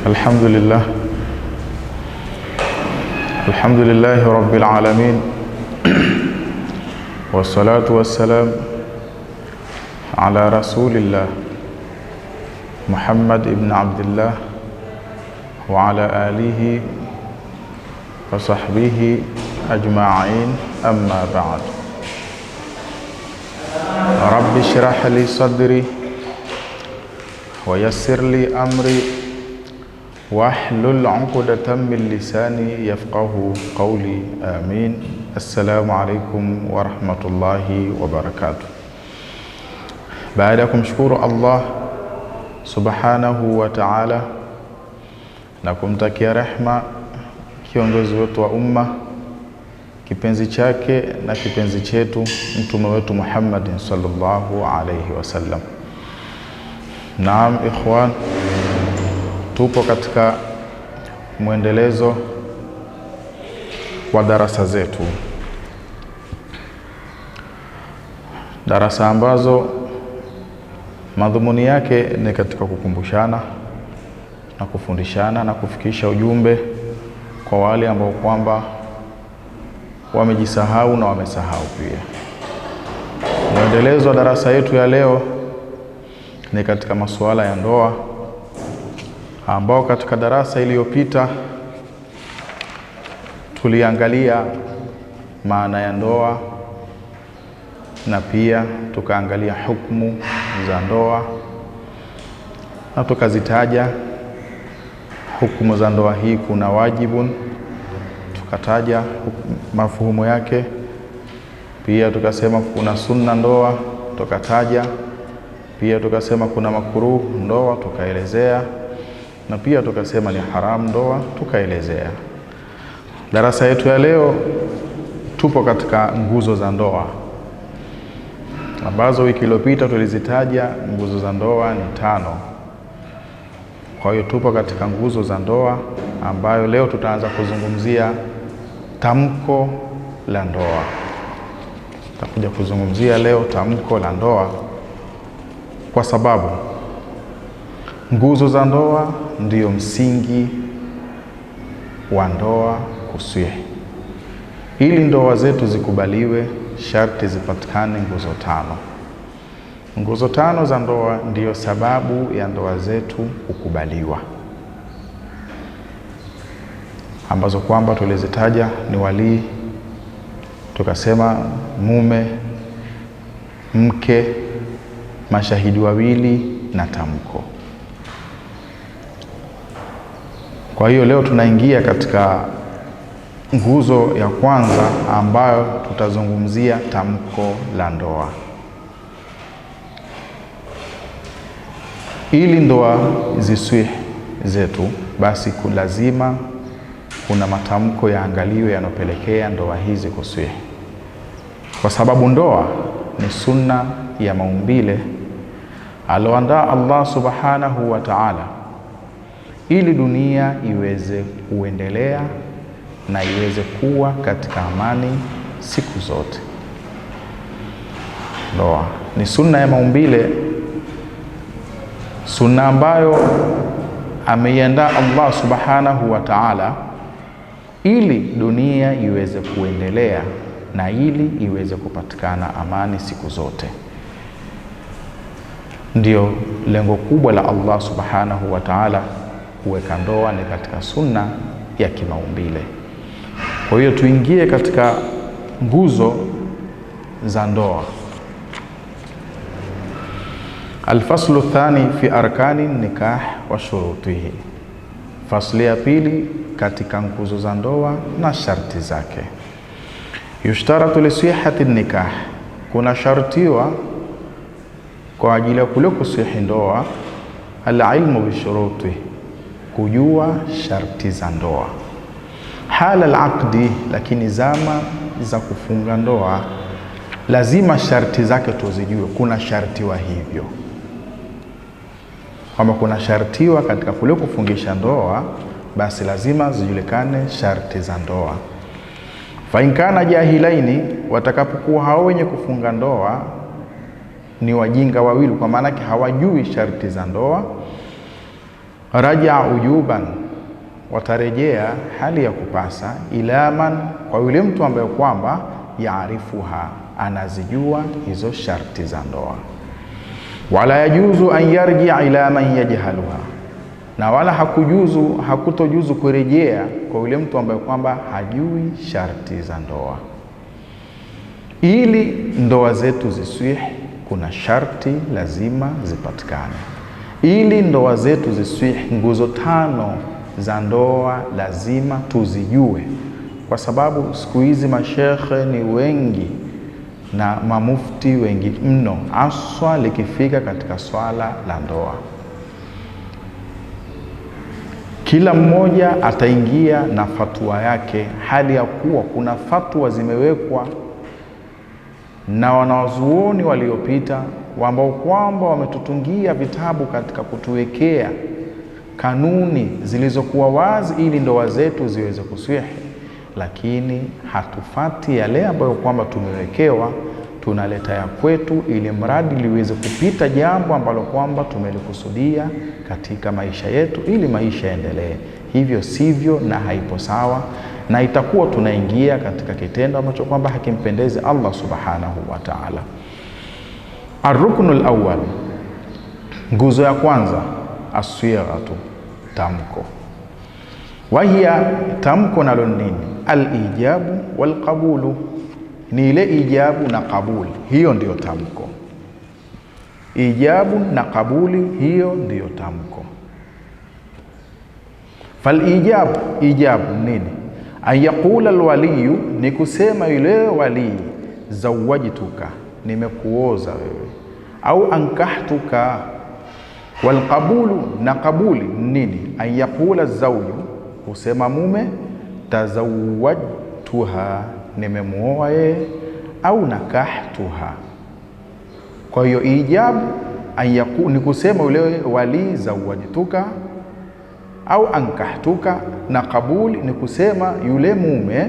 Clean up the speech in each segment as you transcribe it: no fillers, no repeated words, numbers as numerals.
الحمد لله رب العالمين، والصلاة والسلام على رسول الله محمد ابن عبد الله وعلى آله وصحبه أجمعين، أما بعد. رب اشرح لي صدري ويسر لي أمري واحلل عقدة من لساني يفقه قولي، آمين. السلام عليكم ورحمة الله وبركاته. Baada ya kumshukuru Allah subhanahu wa ta'ala na kumtakia rehma kiongozi wetu wa umma, kipenzi chake na kipenzi chetu, mtume wetu Muhammad sallallahu alayhi wasallam. Naam ikhwan, tupo katika mwendelezo wa darasa zetu, darasa ambazo madhumuni yake ni katika kukumbushana na kufundishana na kufikisha ujumbe kwa wale ambao kwamba wamejisahau na wamesahau pia. Mwendelezo wa darasa yetu ya leo ni katika masuala ya ndoa, ambao katika darasa iliyopita tuliangalia maana ya ndoa na pia tukaangalia hukumu za ndoa na tukazitaja hukumu za ndoa hii. Kuna wajibun, tukataja mafuhumu yake. Pia tukasema kuna sunna ndoa, tukataja. Pia tukasema kuna makruh ndoa, tukaelezea. Na pia tukasema ni haram ndoa, tukaelezea. Darasa yetu ya leo tupo katika nguzo za ndoa, ambazo wiki iliyopita tulizitaja nguzo za ndoa ni 5. Kwa hiyo tupo katika nguzo za ndoa, ambayo leo tutaanza kuzungumzia tamko la ndoa. Tutakuja kuzungumzia leo tamko la ndoa, kwa sababu nguzo za ndoa ndiyo msingi wa ndoa kuswihi. Ili ndoa zetu zikubaliwe, sharti zipatikane nguzo 5. Nguzo 5 za ndoa ndiyo sababu ya ndoa zetu kukubaliwa, ambazo kwamba tulizitaja ni walii, tukasema mume, mke, mashahidi wawili na tamko. Kwa hiyo leo tunaingia katika nguzo ya kwanza, ambayo tutazungumzia tamko la ndoa. Ili ndoa ziswihi zetu, basi lazima kuna matamko yaangaliwe yanopelekea ndoa hizi kuswihi, kwa sababu ndoa ni sunna ya maumbile aloandaa Allah subhanahu wa ta'ala, ili dunia iweze kuendelea na iweze kuwa katika amani siku zote. Ndoa ni sunna ya maumbile, sunna ambayo ameiandaa Allah subhanahu wa ta'ala ili dunia iweze kuendelea na ili iweze kupatikana amani siku zote. Ndio lengo kubwa la Allah subhanahu wa ta'ala kuweka ndoa, ni katika sunna ya kimaumbile. Kwa hiyo tuingie katika nguzo za ndoa. Alfaslu thani fi arkani nikah wa shurutihi. Fasli ya pili katika nguzo za ndoa na sharti zake. Yushtaratu li sihhati nikah, kuna shartiwa kwa ajili ya kule kusihi ndoa, al-ilmu bi shurutihi, kujua sharti za ndoa. Hala al-aqdi, lakini zama za kufunga ndoa lazima sharti zake tuzijue. Kuna shartiwa hivyo, kama kuna shartiwa katika kule kufungisha ndoa, basi lazima zijulikane sharti za ndoa. Fa in kana jahilaini, watakapokuwa hao wenye kufunga ndoa ni wajinga wawili, kwa maana hawajui sharti za ndoa, Raja ujuban, watarejea hali ya kupasa, ila man, kwa yule mtu ambaye kwamba yaarifuha, anazijua hizo sharti za ndoa. Wala yajuzu an yarji ila man yajhaluha, na wala hakutojuzu kurejea kwa yule mtu ambaye kwamba hajui sharti za ndoa. Ili ndoa zetu ziswihi, kuna sharti lazima zipatikane. Ili ndoa zetu ziswihi, nguzo 5 za ndoa lazima tuzijue, kwa sababu siku hizi mashekhe ni wengi na mamufti wengi mno, aswa likifika katika swala la ndoa. Kila mmoja ataingia na fatwa yake, hali ya kuwa kuna fatwa zimewekwa na wanawazuoni waliopita ambao kwamba wametutungia vitabu katika kutuwekea kanuni zilizokuwa wazi ili ndoa zetu ziweze kuswihi, lakini hatufati yale ambayo kwamba tumewekewa, tunaleta ya kwetu ili mradi liweze kupita jambo ambalo kwamba tumelikusudia katika maisha yetu ili maisha yaendelee. Hivyo sivyo na haipo sawa, na itakuwa tunaingia katika kitendo ambacho kwamba hakimpendezi Allah subhanahu wa ta'ala. Ar-ruknul awwal, nguzo ya kwanza, as-sighatu, tamko. Wahia, tamko nalo nini? Al-ijabu wal-qabulu, ni ile ijabu na kabuli, hiyo ndiyo tamko. Ijabu na kabuli, hiyo ndiyo tamko. Fal-ijabu, ijabu nini? An yaqula al-waliyu, ni kusema yule wali, zawajtuka, nimekuoza wewe, au ankahtuka. Wal-qabulu, na kabuli nini? An yaqula zawju, kusema mume, tazawwajtuha, nimemuoa yeye, au nakahtuha. Kwa hiyo ijabu ni kusema yule wali, zawajtuka au ankahtuka, na kabuli ni kusema yule mume,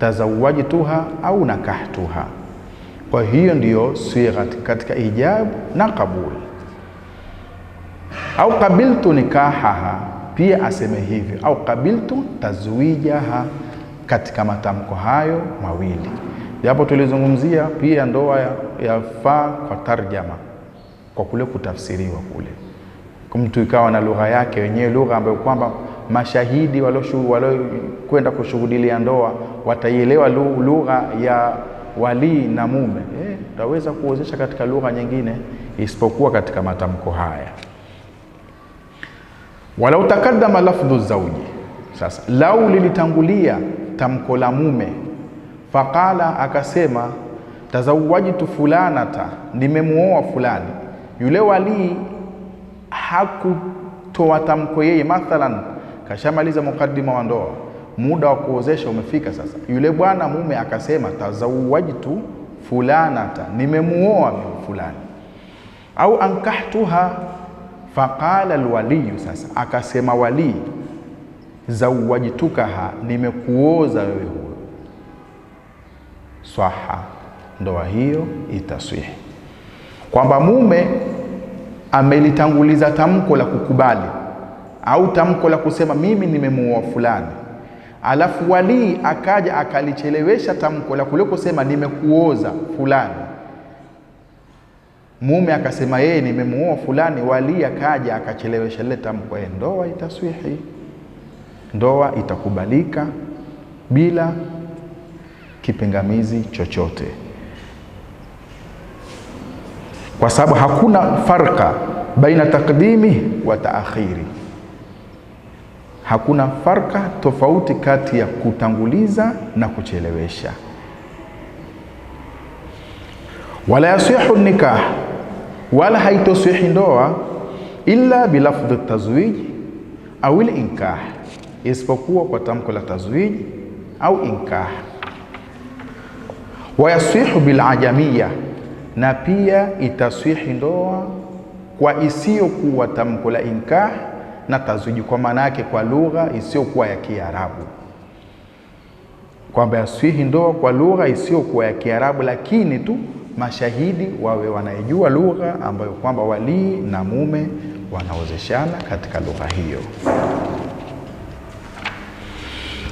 tazawwajtuha au nakahtuha. Kwa hiyo ndiyo sigha katika ijabu na kabuli. Au qabiltu nikahaha, pia aseme hivi, au qabiltu tazwijaha, katika matamko hayo mawili. Japo tulizungumzia pia ndoa yafaa kwa tarjama, kwa kule kutafsiriwa kule, mtu ikawa na lugha yake wenyewe, lugha ambayo kwamba mashahidi kwenda kushuhudia ndoa wataielewa lugha ya wali na mume. Utaweza kuozesha katika lugha nyingine isipokuwa katika matamko haya. Walau takaddama lafdhu zawji, sasa lau lilitangulia tamko la mume, faqala, akasema tazawwajtu fulanata, nimemuoa fulani, yule wali hakutoa tamko yeye, mathalan kashamaliza mukaddima wa ndoa, muda wa kuozesha umefika. Sasa yule bwana mume akasema tazawwajtu fulanata, nimemuoa fulani, au ankahtuha, faqala alwaliyu, sasa akasema wali, zawwajtukaha, nimekuoza wewe huyo, swaha, ndoa hiyo itaswihi. Kwamba mume amelitanguliza tamko la kukubali au tamko la kusema mimi nimemuoa fulani, alafu wali akaja akalichelewesha tamko la kule kusema nimekuoza fulani. Mume akasema yeye nimemuoa fulani, wali akaja akachelewesha ile tamko, ndoa itaswihi, ndoa itakubalika bila kipingamizi chochote, kwa sababu hakuna farqa baina takdimi wa taakhiri. Hakuna farqa tofauti kati ya kutanguliza na kuchelewesha. Wala yasihu nikah, wala haitoswihi ndoa illa bilafdhi tazwij au inkah, isipokuwa kwa tamko la tazwij au inkah. Wa yasihu bil ajamiyya, na pia itaswihi ndoa kwa isiyokuwa tamko la inkah na tazwiji, kwa maana yake kwa lugha isiyokuwa ya Kiarabu, kwamba yaswihi ndoa kwa lugha isiyokuwa ya Kiarabu, lakini tu mashahidi wawe wanayejua lugha ambayo kwamba wali na mume wanaozeshana katika lugha hiyo.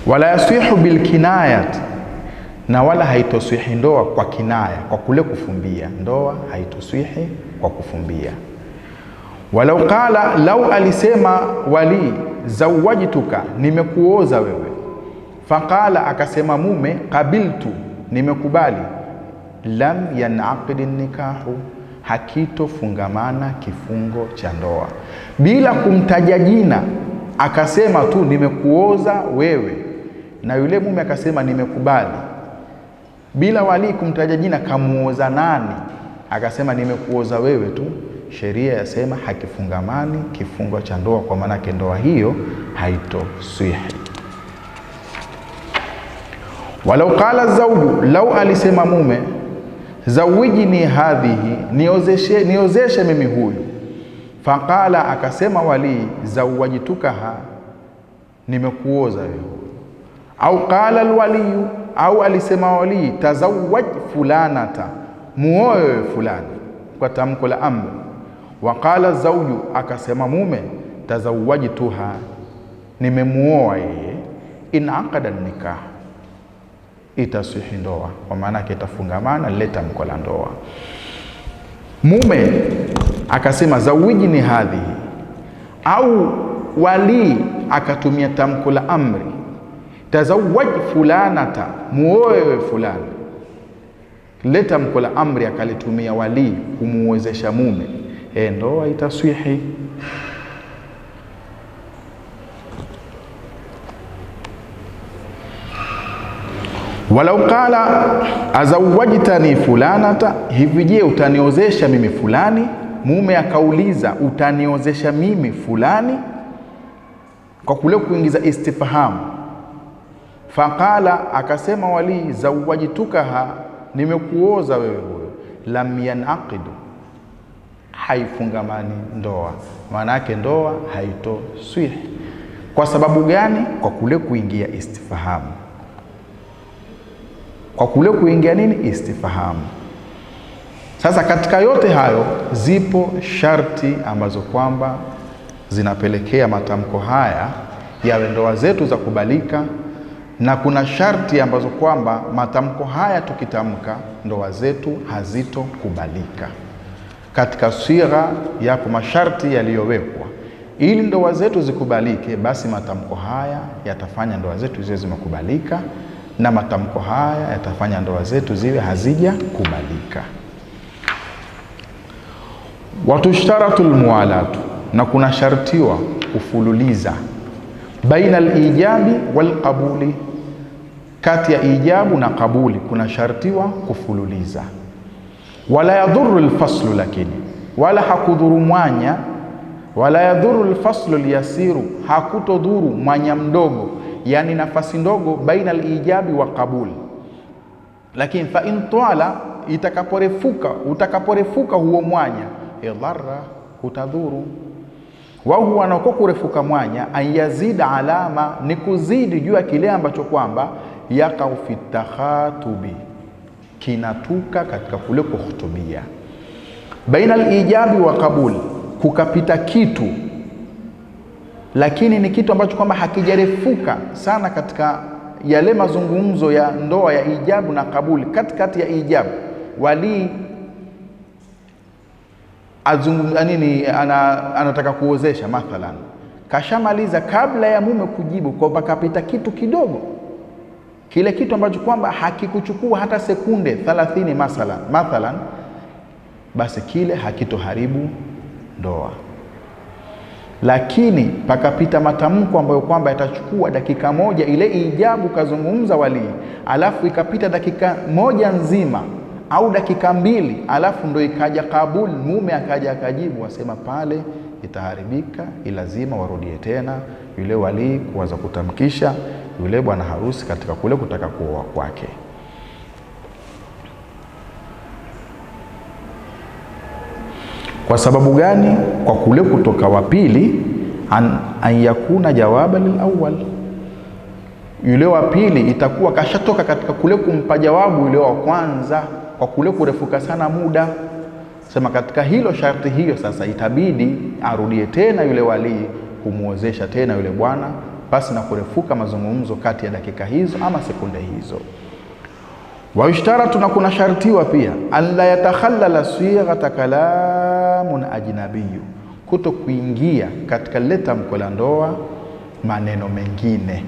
Wala yasihu bilkinayat, na wala haitoswihi ndoa kwa kinaya, kwa kule kufumbia. Ndoa haitoswihi kwa kufumbia. Walau qala, lau alisema wali zawajtuka, nimekuoza wewe. Faqala, akasema mume qabiltu, nimekubali. Lam yanaqidi nikahu, hakitofungamana kifungo cha ndoa. Bila kumtaja jina, akasema tu nimekuoza wewe, na yule mume akasema nimekubali, bila wali kumtaja jina kamuoza nani, akasema nimekuoza wewe tu, sheria yasema hakifungamani kifungo cha ndoa, kwa maana ndoa hiyo haitoswihi. Walau qala zawju, lau alisema mume zawijni hadhihi, niozeshe mimi huyu. Faqala, akasema wali zawajtukaha, nimekuoza wewe. Au qala alwaliyu, au alisema wali tazawwaj fulanata, muoe fulani, kwa tamko la amri. Wa qala zawju, akasema mume tazawwajtuha, nimemuoa yeye. In aqada nikah, itasihi ndoa, kwa maana itafungamana lile tamko la ndoa. Mume akasema zawijni hadhihi, au wali akatumia tamko la amri tazawwaj fulanata, muoe fulani. Lile tamko la amri akalitumia wali kumuwezesha mume, ndoa itaswihi. Walau qala azawajtani fulanata, hivi je utaniozesha mimi fulani? Mume akauliza utaniozesha mimi fulani, kwa kule kuingiza istifhamu. Faqala, akasema wali zawajtukaha, nimekuoza wewe huyo. Lam yanaqidu, haifungamani ndoa, maana yake ndoa haitoswihi. Kwa sababu gani? Kwa kule kuingia istifhamu, kwa kule kuingia nini? Istifhamu. Sasa katika yote hayo zipo sharti ambazo kwamba zinapelekea matamko haya yawe ndoa zetu za kubalika, na kuna sharti ambazo kwamba matamko haya tukitamka ndoa zetu hazitokubalika. Katika sigha yapo masharti yaliyowekwa ili ndoa zetu zikubalike, basi matamko haya yatafanya ndoa zetu ziwe zimekubalika, na matamko haya yatafanya ndoa zetu ziwe hazijakubalika. Watushtaratu almuwalatu, na kuna shartiwa kufululiza baina alijabi walqabuli, kati ya ijabu na kabuli kuna shartiwa kufululiza. Wala yadhuru alfaslu, lakini wala hakudhuru mwanya. Wala yadhuru alfaslu alyasiru, hakutodhuru mwanya mdogo, yani nafasi ndogo baina alijabi wa kabuli. Lakini fa in twala, utakaporefuka huo mwanya, idharra, hutadhuru. Wa huwa anako kurefuka mwanya, an yazida alama, ni kuzidi juu ya kile ambacho kwamba yakau fi takhatubi, kinatuka katika kule kuhutubia. Baina alijabi wa kabuli, kukapita kitu, lakini ni kitu ambacho kwamba hakijarefuka sana katika yale mazungumzo ya ndoa ya ijabu na kabuli. Katikati ya ijabu wali anataka kuozesha mathalan, kashamaliza, kabla ya mume kujibu kwa kapita kitu kidogo, kile kitu ambacho kwamba hakikuchukua hata sekunde 30 mathalan, basi kile hakitoharibu ndoa. Lakini pakapita matamko ambayo kwamba yatachukua dakika moja, ile ijabu kazungumza wali, alafu ikapita dakika moja nzima au dakika 2, alafu ndo ikaja kabuli, mume akaja akajibu, wasema pale itaharibika, lazima warudie tena yule wali kuanza kutamkisha yule bwana harusi katika kule kutaka kuoa kwake. Kwa sababu gani? Kwa kule kutoka wa pili, an yakuna jawaba lil awwal, yule wa pili itakuwa kashatoka katika kule kumpa jawabu yule wa kwanza, kwa kule kurefuka sana muda. Sema katika hilo sharti hiyo sasa itabidi arudie tena yule walii kumuozesha tena yule bwana, basi na kurefuka mazungumzo kati ya dakika hizo ama sekunde hizo. Wa yushtaratu, na kuna shartiwa pia, an la yatakhallala sighata kalamun ajnabiyyu, kuto kuingia katika lile tamko la ndoa maneno mengine.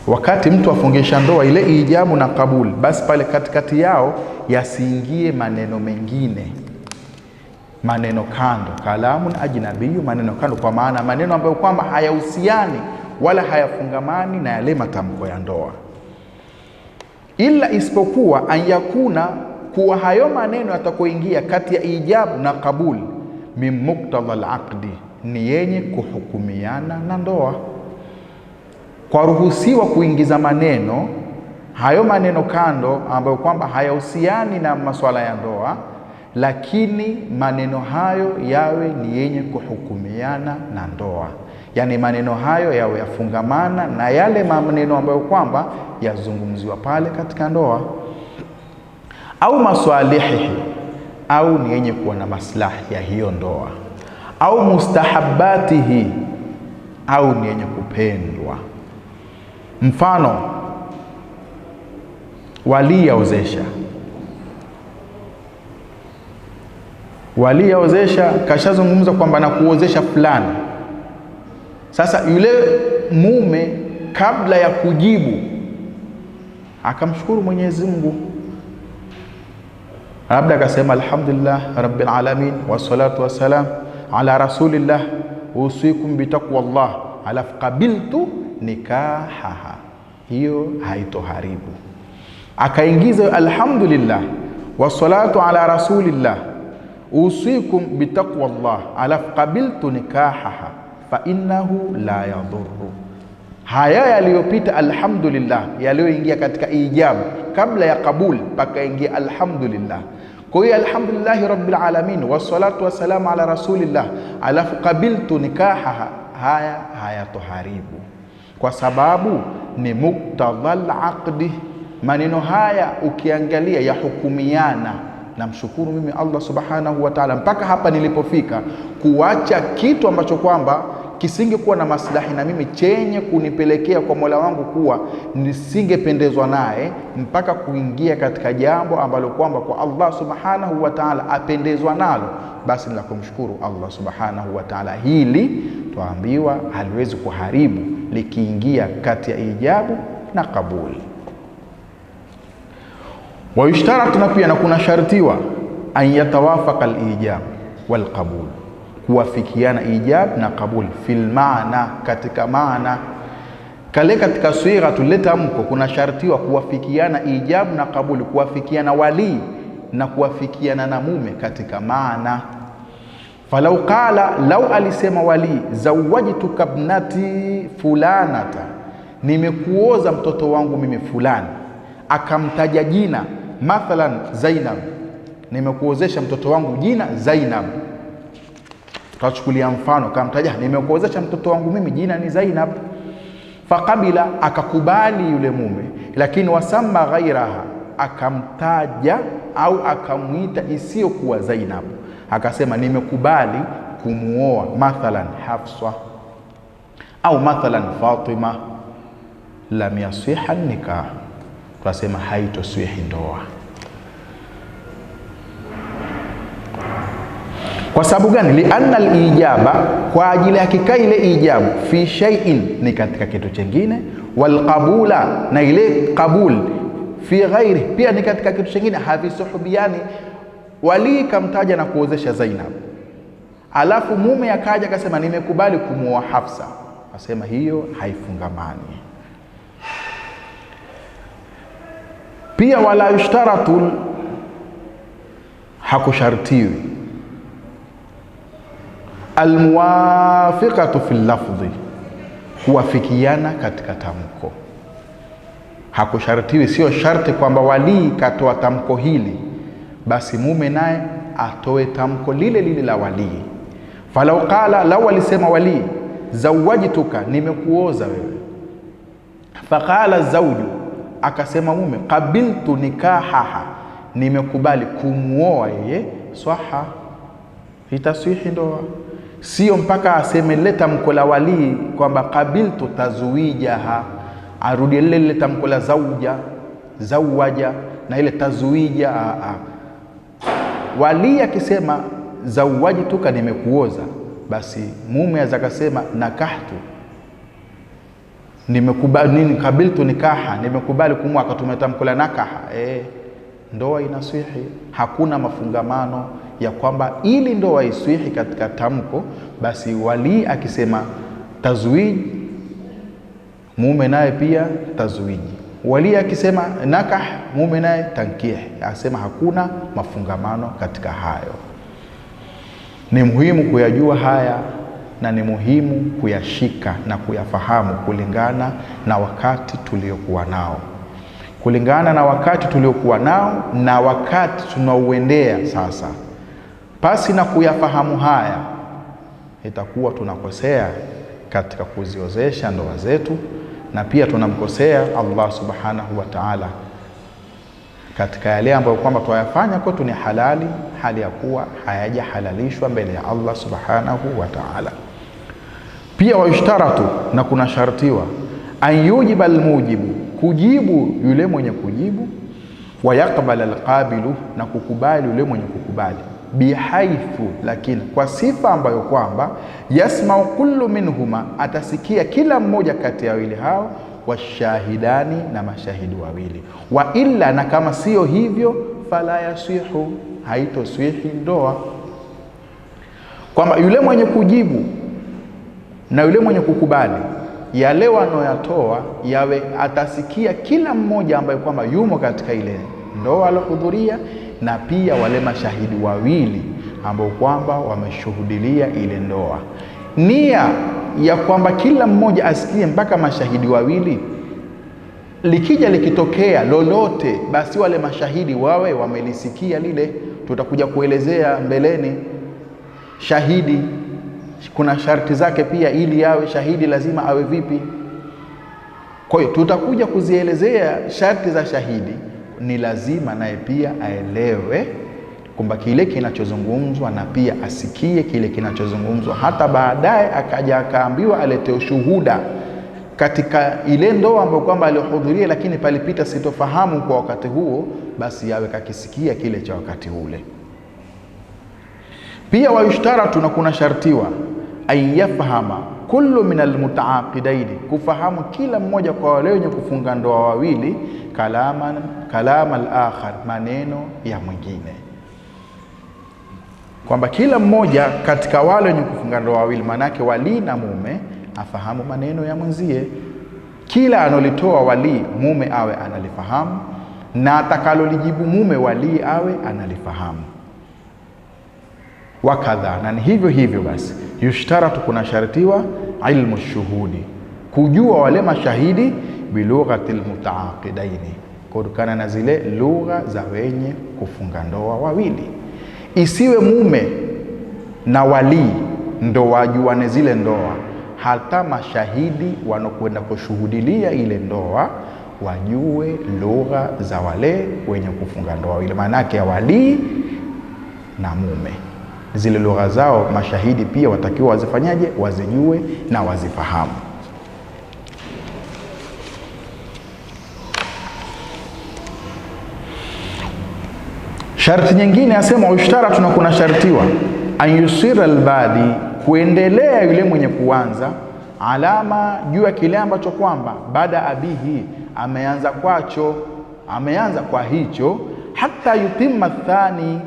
Wakati mtu afungisha ndoa ile ijabu na kabul, basi pale katikati yao yasiingie maneno mengine, maneno kando. Kalamun ajnabiyyu, maneno kando, kwa maana maneno ambayo kwamba hayahusiani wala hayafungamani na yale matamko ya ndoa, ila isipokuwa anyakuna, kuwa hayo maneno yatakoingia kati ya ijabu na kabul, min muktadha al-aqdi, ni yenye kuhukumiana na ndoa. Kwa ruhusiwa kuingiza maneno hayo, maneno kando ambayo kwamba hayahusiani na masuala ya ndoa, lakini maneno hayo yawe ni yenye kuhukumiana na ndoa, yani maneno hayo yawe yafungamana na yale maneno ambayo kwamba yazungumziwa pale katika ndoa, au maswalihi, au ni yenye kuwa na maslahi ya hiyo ndoa, au mustahabatihi, au ni yenye kupendwa. Mfano, wali yaozesha, kashazungumza kwamba na kuozesha fulani. Sasa yule mume kabla ya kujibu akamshukuru Mwenyezi Mungu, labda akasema alhamdulillah rabbil alamin wassalatu wassalam ala rasulillah usikum bitaqwallah alafu qabiltu nikahaha, hiyo haitoharibu. Akaingiza alhamdulillah wassalatu ala rasulillah usikum bitaqwallah alafu qabiltu nikahaha fa innahu la yadhurru. Haya yaliyopita alhamdulillah, yaliyoingia katika ijabu kabla ya kabul pakaingia alhamdulillah. Kwa hiyo alhamdulillahi rabbil alamin wassalatu wassalamu ala rasulillah alafu qabiltu nikahaha, haya hayatoharibu, kwa sababu ni muktadhal aqdi. Maneno haya ukiangalia ya hukumiana na mshukuru mimi Allah subhanahu wa ta'ala mpaka hapa nilipofika, kuacha kitu ambacho kwamba kisingekuwa na maslahi na mimi, chenye kunipelekea kwa Mola wangu kuwa nisingependezwa naye, mpaka kuingia katika jambo ambalo kwamba kwa Allah subhanahu wa ta'ala apendezwa nalo, basi ni la kumshukuru Allah subhanahu wa ta'ala. Hili tuambiwa haliwezi kuharibu likiingia kati ya ijabu na kabuli. Wa yushtaratu, na pia na kuna shartiwa, an yatawafaqa al-ijab wal qabul, kuwafikiana ijab na kabul fil maana, katika maana kale. Katika swira tuleta mko, kuna shartiwa kuwafikiana ijab na kabul, kuwafikiana wali na kuwafikiana na mume katika maana. Falau qala, lau alisema wali, zawajtuka ibnati fulanata, nimekuoza mtoto wangu mimi fulani, akamtaja jina, mathalan Zainab, nimekuozesha mtoto wangu jina Zainab. Tutachukulia mfano, kamtaja nimekuozesha mtoto wangu mimi jina ni Zainab. Faqabila, akakubali yule mume, lakini wasamma ghairaha, akamtaja au akamuita isiyokuwa Zainab, akasema nimekubali kumuoa mathalan Hafsa au mathalan Fatima, lam yasiha nikah, tunasema haitoswihi ndoa. Kwa sababu gani? Lianna al-ijaba, kwa ajili ya hakika ile ijabu, fi shay'in, ni katika kitu chengine, wal qabula, na ile qabul, fi ghairi, pia ni katika kitu chengine, havisuhubiani. Wali kamtaja na kuozesha Zainab, alafu mume akaja akasema nimekubali kumuoa Hafsa, asema hiyo haifungamani. Pia wala yushtaratu, hakushartiwi, almuwafiqatu fil lafdhi, kuwafikiana katika tamko. Hakushartiwi, sio sharti kwamba wali katoa tamko hili basi mume naye atoe tamko lile lile la wali. Falau qala, lau alisema wali zawajtuka, nimekuoza wewe, faqala zawju, akasema mume qabiltu nikahaha, nimekubali kumuoa yeye, swaha, itaswihi ndoa. Sio mpaka aseme leta mkola wali kwamba qabiltu tazwijaha, arudi ile tamkola zawaja na ile tazwija. Wali akisema zawajtuka, nimekuoza, basi mume azakasema nakahtu, nimekubali qabiltu nikaha, nimekubali kumwoa, akatumia nakaha, ndoa inaswihi. Hakuna mafungamano ya kwamba ili ndoa iswihi katika tamko, basi wali akisema tazwij, mume naye pia tazwiji. Wali akisema nakah, mume naye tankih. Asema hakuna mafungamano katika hayo. Ni muhimu kuyajua haya na ni muhimu kuyashika na kuyafahamu kulingana na wakati tuliokuwa nao. Kulingana na wakati tuliokuwa nao na wakati tunauendea sasa, pasi na kuyafahamu haya, itakuwa tunakosea katika kuziozesha ndoa zetu, na pia tunamkosea Allah subhanahu wa ta'ala katika yale ambayo kwamba tuyafanya kwetu ni halali, hali ya kuwa hayajahalalishwa mbele ya Allah subhanahu wa ta'ala. Pia wayushtaratu, na kuna shartiwa, an yujiba almujibu, kujibu yule mwenye kujibu, wa yaqbal alqabilu, na kukubali yule mwenye kukubali, bihaithu, lakini kwa sifa ambayo kwamba yasma'u kullu minhuma, atasikia kila mmoja kati ya wawili hao, washahidani, na mashahidi wawili, wa illa, na kama sio hivyo, fala yasihu, haitoswihi ndoa. Kwamba yule mwenye kujibu na yule mwenye kukubali, yale wanoyatoa yawe atasikia kila mmoja ambaye kwamba yumo katika ile ndoa alohudhuria, na pia wale mashahidi wawili ambao kwamba wameshuhudilia ile ndoa. Nia ya kwamba kila mmoja asikie mpaka mashahidi wawili, likija likitokea lolote, basi wale mashahidi wawe wamelisikia lile. Tutakuja kuelezea mbeleni shahidi kuna sharti zake pia, ili yawe shahidi lazima awe vipi. Kwa hiyo tutakuja kuzielezea sharti za shahidi. Ni lazima naye pia aelewe kwamba kile kinachozungumzwa, na pia asikie kile kinachozungumzwa, hata baadaye akaja akaambiwa alete ushuhuda katika ile ndoa ambayo kwamba alihudhuria, lakini palipita sitofahamu kwa wakati huo, basi yawe kakisikia kile cha wakati ule. Pia wayushtaratu, na kuna shartiwa, an yafahama kullu min almutaaqidaini, kufahamu kila mmoja kwa wale wenye kufunga ndoa wawili, kalama al-akhar, maneno ya mwingine. Kwamba kila mmoja katika wale wenye kufunga ndoa wawili, manake wali na mume, afahamu maneno ya mwenzie. Kila analitoa wali, mume awe analifahamu, na atakalolijibu mume, wali awe analifahamu. Wakadha, na hivyo hivyo basi, yushtaratu, kuna shartiwa, ilmu shuhudi, kujua wale mashahidi, bilughatil mutaaqidaini, kutokana na zile lugha za wenye kufunga ndoa wawili. Isiwe mume na wali ndo wajuane zile ndoa, hata mashahidi wanokwenda kushuhudilia ile ndoa wajue lugha za wale wenye kufunga ndoa wawili, maana yake ya wali na mume. Zile lugha zao mashahidi pia watakiwa wazifanyaje? Wazijue na wazifahamu. Sharti nyingine asema ushtaratu, na kuna shartiwa, an yusira albadi, kuendelea yule mwenye kuanza, alama juu ya kile ambacho kwamba baada abihi, ameanza kwacho, ameanza kwa hicho, hata yutimma thani,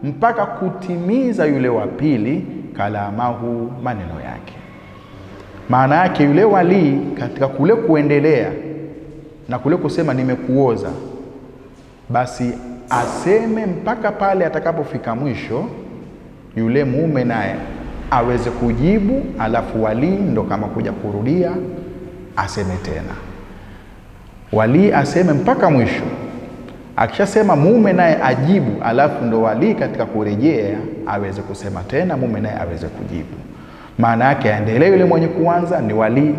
mpaka kutimiza yule wa pili, kalamahu, maneno yake. Maana yake yule wali katika kule kuendelea na kule kusema nimekuoza, basi aseme mpaka pale atakapofika mwisho, yule mume naye aweze kujibu, alafu wali ndo kama kuja kurudia aseme tena. Wali aseme mpaka mwisho, akishasema mume naye ajibu, alafu ndo wali katika kurejea aweze kusema tena, mume naye aweze kujibu. Maana yake aendelee yule mwenye kuanza ni wali,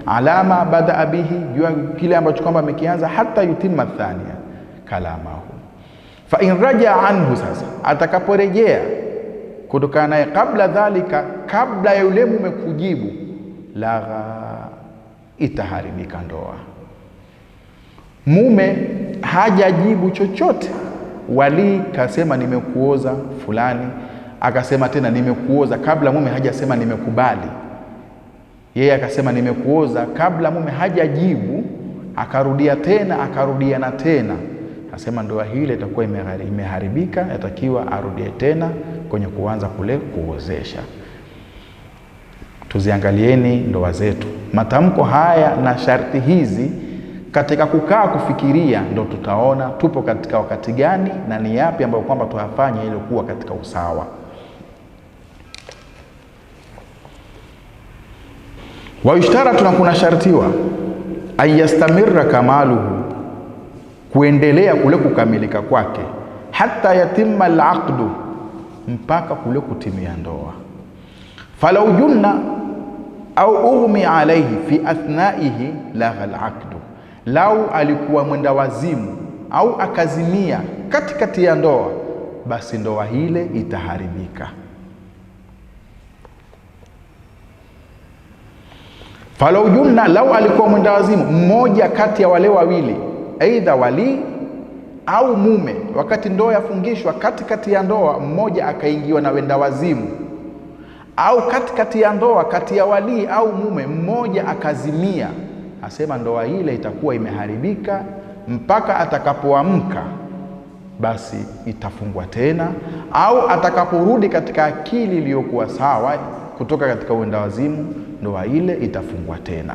alama baada abihi, jua kile ambacho kwamba amekianza, hata yutimma thania kalamahu, Fa in raja anhu, sasa atakaporejea kutokana naye kabla dhalika, kabla ya yule mume kujibu, lagha, itaharibika ndoa. Mume hajajibu chochote, wali kasema nimekuoza fulani, akasema tena nimekuoza kabla mume hajasema nimekubali. Yeye akasema nimekuoza kabla mume hajajibu, akarudia tena, akarudia na tena. Asema ndoa hile itakuwa imeharibika, yatakiwa arudie tena kwenye kuanza kule kuozesha. Tuziangalieni ndoa zetu. Matamko haya na sharti hizi katika kukaa kufikiria, ndo tutaona tupo katika wakati gani na ni yapi ambayo kwamba tuyafanye ili kuwa katika usawa. Wa yushtaratu, na kuna shartiwa, ayastamirra kamaluhu, kuendelea kule kukamilika kwake, hata yatimma al-aqdu, mpaka kule kutimia ndoa. Falau junna au ughmi alayhi fi athnaihi lagha al-aqdu, lau alikuwa mwenda wazimu au akazimia katikati ya ndoa, basi ndoa hile itaharibika. Falau junna, lau alikuwa mwenda wazimu, mmoja kati ya wale wawili, aidha wali au mume, wakati ndoa yafungishwa, katikati ya ndoa mmoja akaingiwa na wenda wazimu, au katikati ya ndoa kati ya wali au mume mmoja akazimia, asema ndoa ile itakuwa imeharibika mpaka atakapoamka, basi itafungwa tena, au atakaporudi katika akili iliyokuwa sawa kutoka katika wenda wazimu, ndoa ile itafungwa tena.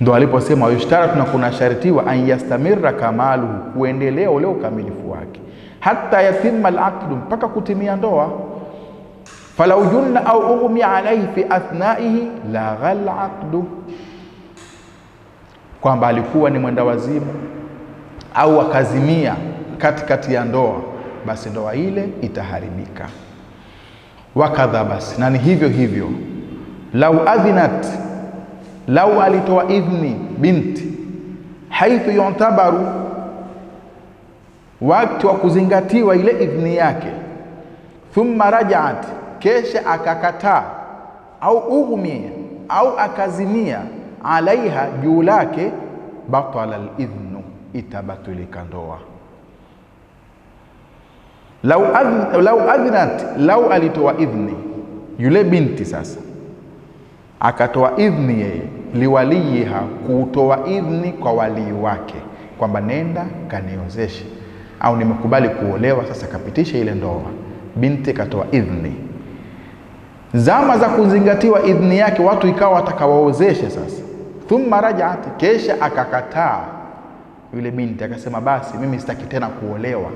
Ndo aliposema yushtaratu, na kuna shartiwa, an yastamirra kamaluhu, kuendelea ule ukamilifu wake, hata yatimma al-aqdu, mpaka kutimia ndoa. Falau junna au ughmi alayhi fi athnaihi lagha al-aqdu, kwamba alikuwa ni mwenda wazimu au akazimia katikati ya ndoa, basi ndoa ile itaharibika. Wakadha, basi na ni hivyo hivyo, lau adhinat, lau alitoa idhni binti, haithu yuntabaru, wakati wa kuzingatiwa ile idhni yake, thumma rajaat, kesha akakataa, au ughmi, au akazimia, alaiha, juu lake, batala al-idhnu, itabatulika ndoa. Lau adhinat, lau alitoa idhni yule binti, sasa akatoa idhni yeye, liwaliha, kutoa idhni kwa walii wake, kwamba nenda kaniozeshe, au nimekubali kuolewa, sasa kapitisha ile ndoa. Binti katoa idhni, zama za kuzingatiwa idhni yake, watu ikawa watakawaozeshe sasa. Thumma rajaat, kesha akakataa yule binti, akasema basi mimi sitaki tena kuolewa,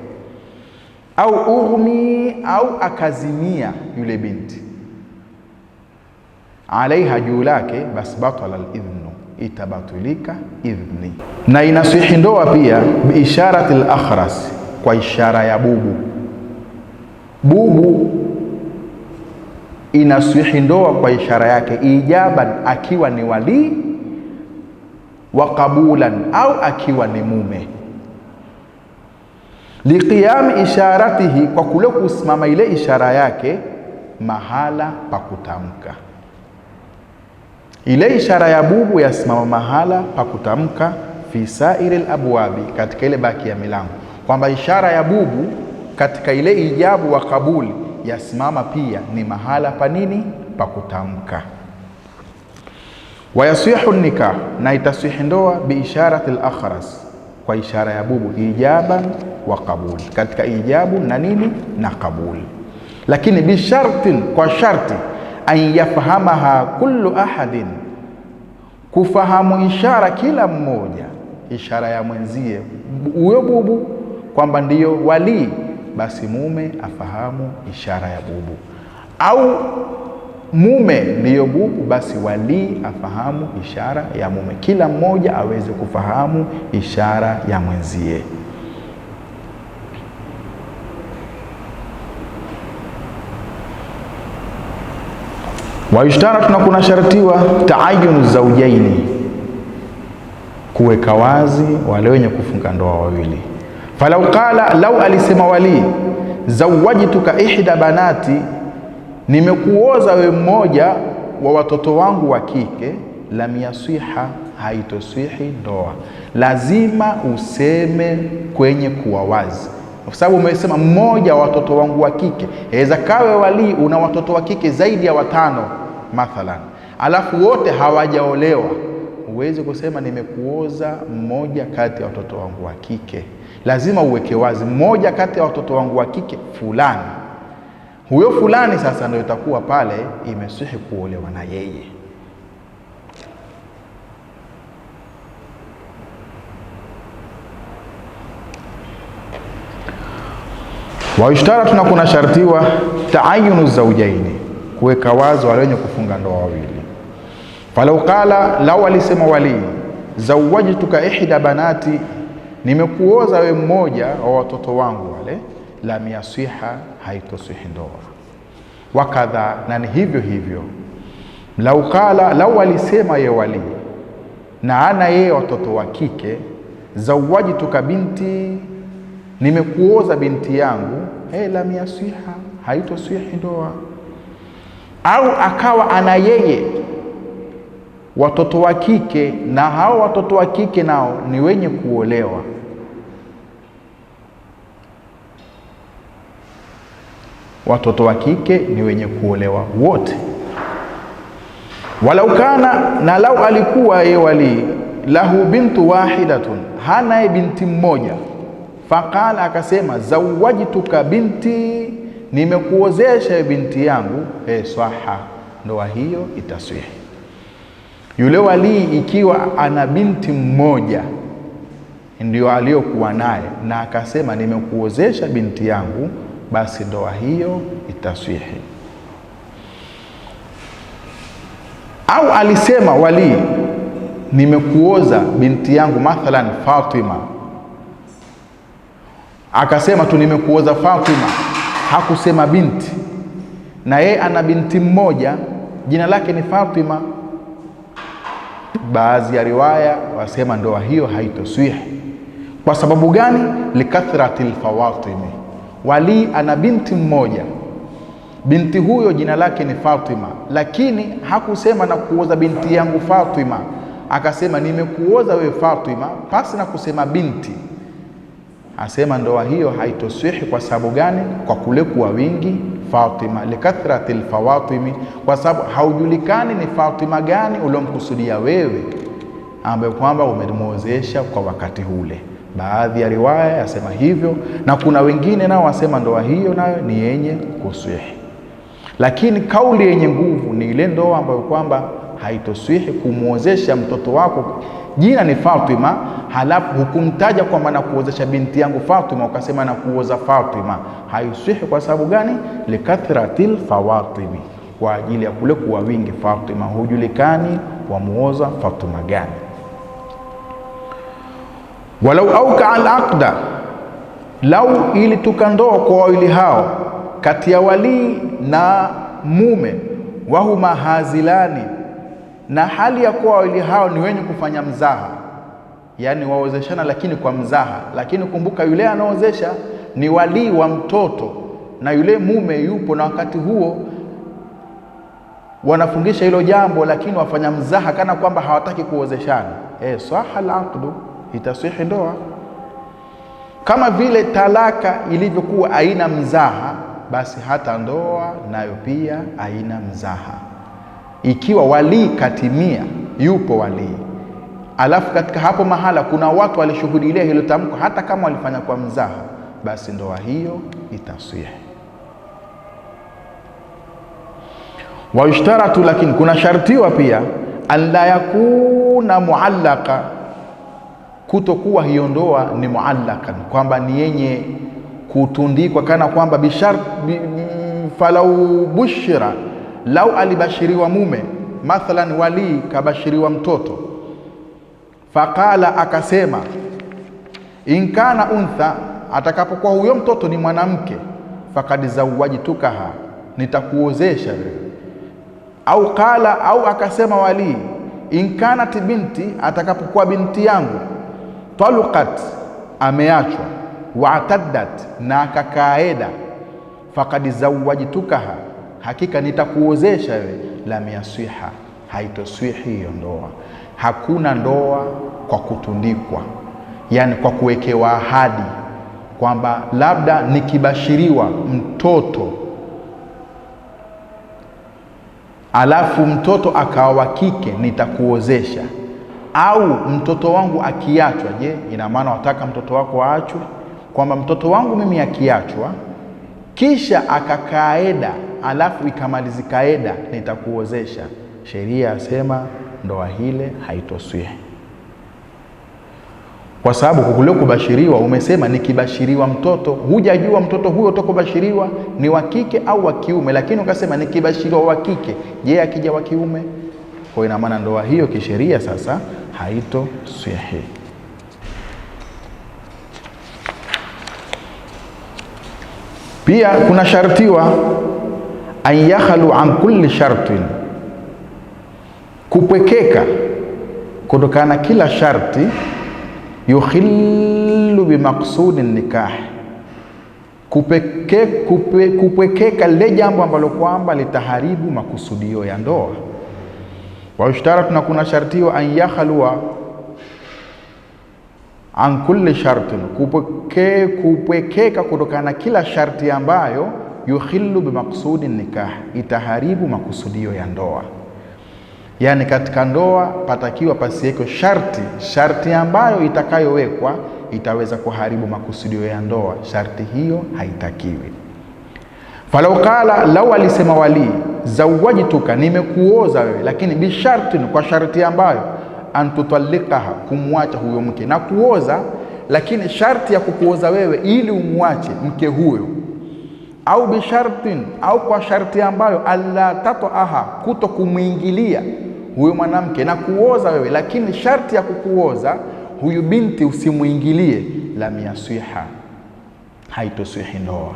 au ughmi, au akazimia yule binti, alaiha, juu lake, basi batala al-idhnu, itabatulika idhni. Na inasihi ndoa pia biisharati al-akhras, kwa ishara ya bubu. Bubu inasihi ndoa kwa ishara yake, ijaban, akiwa ni wali, wa qabulan, au akiwa ni mume, liqiyami isharatihi, kwa kule kusimama ile ishara yake mahala pa kutamka. Ile ishara ya bubu yasimama mahala pa kutamka, fi sairil abwabi, katika ile baki ya milango, kwamba ishara ya bubu katika ile ijabu wa kabuli yasimama pia ni mahala pa nini? Pa kutamka. Wayasihu nikah, na itasihi ndoa biisharati al-akhras, kwa ishara ya bubu, ijaban wa qabul, katika ijabu na nini? Na qabul. Lakini bishartin, kwa sharti, an yafahamaha kullu ahadin, kufahamu ishara kila mmoja, ishara ya mwenzie. Huyo bubu kwamba ndiyo wali, basi mume afahamu ishara ya bubu, au mume ndiyo bubu, basi wali afahamu ishara ya mume. Kila mmoja aweze kufahamu ishara ya mwenzie. Wayushtara, tunakuna shartiwa taayunu zawjaini, kuweka wazi wale wenye kufunga ndoa wawili. Falau qala, lau alisema wali, zawajtuka ihda banati, nimekuoza we mmoja wa watoto wangu wa kike, lam yasiha, haitoswihi ndoa. Lazima useme kwenye kuwa wazi, kwa sababu umesema mmoja wa watoto wangu wa kike. Inaweza kawe wali una watoto wa kike zaidi ya 5 mathalan, alafu wote hawajaolewa. Huwezi kusema nimekuoza mmoja kati ya watoto wangu wa kike. Lazima uweke wazi, mmoja kati ya watoto wangu wa kike fulani. Huyo fulani sasa ndio itakuwa pale imesihi kuolewa na yeye. Wa ishtaratu, na kuna shartiwa taayunu zawjaini, kuweka wazi wale wenye kufunga ndoa wawili. Falau qala, lau alisema wali, zawajtuka ihda banati, nimekuoza we mmoja wa watoto wangu wale, lam yasiha, haitosihi ndoa. Wakadha, na ni hivyo hivyo, lau qala, lau alisema ye wali na ana yeye watoto wa kike, zawajtuka binti, nimekuoza binti yangu, lam yasiha, haitosihi ndoa. Au akawa ana yeye watoto wa kike na hao watoto wa kike nao ni wenye kuolewa, watoto wa kike ni wenye kuolewa wote. Walau kana, na lau alikuwa ye wali, lahu bintu wahidatun, hana binti mmoja, faqala, akasema zawajtuka binti, nimekuozesha binti yangu, swaha, ndoa hiyo itaswihi. Yule wali ikiwa ana binti mmoja ndio aliyokuwa naye na akasema nimekuozesha binti yangu, basi ndoa hiyo itaswihi. Au alisema wali, nimekuoza binti yangu mathalan Fatima, akasema tu nimekuoza Fatima, hakusema binti, na yeye ana binti mmoja jina lake ni Fatima. Baadhi ya riwaya wasema ndoa hiyo haitoswihi. Kwa sababu gani? Likathratil fawatimi, wali ana binti mmoja, binti huyo jina lake ni Fatima, lakini hakusema na kuoza binti yangu Fatima, akasema nimekuoza we Fatima pasi na kusema binti. Asema ndoa hiyo haitoswihi. Kwa sababu gani? Kwa kule kuwa wingi Fatima, likathratil fawatimi, kwa sababu haujulikani ni Fatima gani uliomkusudia wewe ambaye kwamba umemuozesha kwa wakati ule. Baadhi ya riwaya yasema hivyo, na kuna wengine nao wasema ndoa hiyo nayo ni yenye kuswihi. Lakini kauli yenye nguvu ni ile ndoa ambayo kwamba haitoswihi, kumuozesha mtoto wako jina ni Fatima, halafu hukumtaja kwamba na kuozesha binti yangu Fatima, ukasema na kuoza Fatima, haiswihi. Kwa sababu gani? Likathratil fawatimi, kwa ajili ya kule kuwa wingi Fatima, hujulikani wamuoza Fatima gani. Walau auka al-aqda, lau ili tukandoa kwa wawili hao kati ya wali na mume, wahuma hazilani, na hali ya kuwa wawili hao ni wenye kufanya mzaha, yani waozeshana lakini kwa mzaha. Lakini kumbuka yule anaozesha ni wali wa mtoto na yule mume yupo, na wakati huo wanafungisha hilo jambo, lakini wafanya mzaha kana kwamba hawataki kuozeshana. Saha al-aqdu, itaswihi ndoa. Kama vile talaka ilivyokuwa aina mzaha, basi hata ndoa nayo pia aina mzaha. Ikiwa wali katimia, yupo wali, alafu katika hapo mahala kuna watu walishuhudia hilo tamko, hata kama walifanya kwa mzaha, basi ndoa hiyo itaswihi. Wa yushtaratu, lakini kuna shartiwa pia, an la yakuna muallaka, kutokuwa hiyo ndoa ni muallakan, kwamba ni yenye kutundikwa, kana kwamba falau bushira, lau alibashiriwa mume, mathalan wali kabashiriwa mtoto, faqala, akasema in kana untha, atakapokuwa huyo mtoto ni mwanamke, faqad zawajtukaha, nitakuozesha wewe. Au qala, au akasema wali in kanat binti, atakapokuwa binti yangu, taluqat, ameachwa, wa'taddat, na akakaeda, faqad zawwajtukaha, hakika nitakuozesha wewe, lam yaswiha, haitoswihi hiyo ndoa. Hakuna ndoa kwa kutundikwa, yani kwa kuwekewa ahadi kwamba labda nikibashiriwa mtoto alafu mtoto akawa wa kike nitakuozesha, au mtoto wangu akiachwa. Je, ina maana wataka mtoto wako aachwe? Kwamba mtoto wangu mimi akiachwa kisha akakaeda alafu ikamalizika eda nitakuozesha, sheria yasema ndoa hile haitoswihi. Kwa sababu kule kubashiriwa, umesema nikibashiriwa mtoto, hujajua mtoto huyo utakobashiriwa ni wa kike au wa kiume, lakini ukasema nikibashiriwa wa kike, je akija wa kiume? Kwa ina maana ndoa hiyo kisheria sasa haitoswihi. Pia kuna shartiwa an yakhalu an kulli shartin, kupwekeka kutokana kila sharti, yukhillu bimaqsudi nikah, kupwekeka lile jambo ambalo kwamba litaharibu makusudio ya ndoa. Wa yushtaratu, na kuna shartiwa an yakhalua an kulli shartin, kupwekeka kutokana kila sharti ambayo yukhillu bimaqsudi nikah, itaharibu makusudio ya ndoa. Yani katika ndoa patakiwa pasiweko sharti ambayo itakayowekwa itaweza kuharibu makusudio ya ndoa. Sharti hiyo haitakiwi. Falau qala, lau alisema wali, zawajtuka, nimekuoza wewe, lakini bisharti, kwa sharti ambayo antutallikaha, kumwacha huyo mke, na kuoza lakini sharti ya kukuoza wewe ili umwache mke huyo, au bishartin, au kwa sharti ambayo alla tataha, kuto kumuingilia huyo mwanamke, na kuoza wewe lakini sharti ya kukuoza huyu binti usimuingilie, lam yaswiha, haitoswihi ndoa.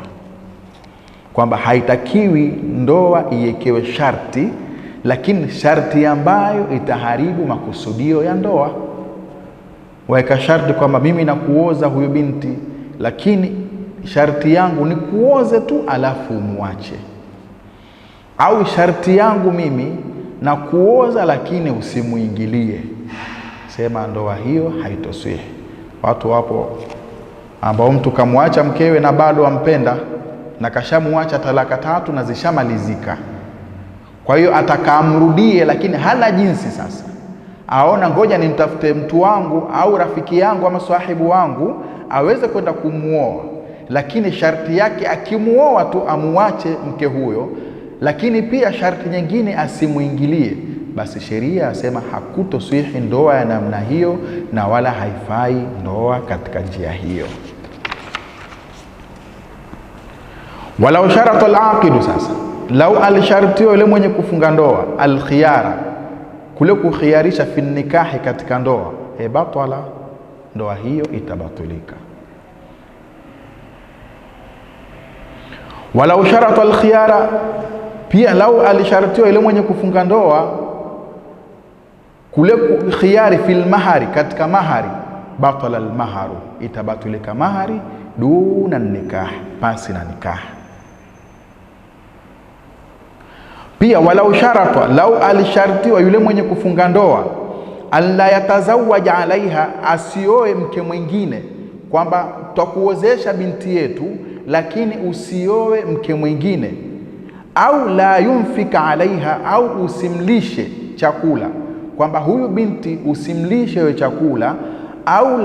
Kwamba haitakiwi ndoa iwekewe sharti, lakini sharti ambayo itaharibu makusudio ya ndoa. Weka sharti kwamba mimi nakuoza huyu binti, lakini sharti yangu ni kuoze tu alafu umwache, au sharti yangu mimi na kuoza lakini usimuingilie, sema ndoa hiyo haitoswihi. Watu wapo ambao mtu kamwacha mkewe na bado ampenda, na kashamuacha talaka 3 na zishamalizika. Kwa hiyo atakamrudie, lakini hana jinsi. Sasa aona ngoja nimtafute mtu wangu au rafiki yangu ama sahibu wangu aweze kwenda kumuoa, lakini sharti yake akimuoa tu amuache mke huyo, lakini pia sharti nyingine asimuingilie. Basi sheria asema hakutoswihi ndoa ya namna hiyo, na wala haifai ndoa katika njia hiyo. Walau sharata al-aqidu, sasa lau alishartiwa yule mwenye kufunga ndoa al-khiyara, kule kukhiyarisha fi nikahi, katika ndoa, batala, ndoa hiyo itabatulika. Walau sharata al-khiyara, pia lau alishartiwa yule mwenye kufunga ndoa kule khiyari fil mahari, katika mahari, batala al-maharu, itabatulika mahari duna nikah, pasi na nikah. Pia walau sharata, lau alishartiwa yule mwenye kufunga ndoa alla yatazawaja alaiha, asioe mke mwingine, kwamba tutakuozesha binti yetu lakini usioe mke mwingine, au la yunfika alaiha, au usimlishe chakula, kwamba huyu binti usimlishe wewe chakula, au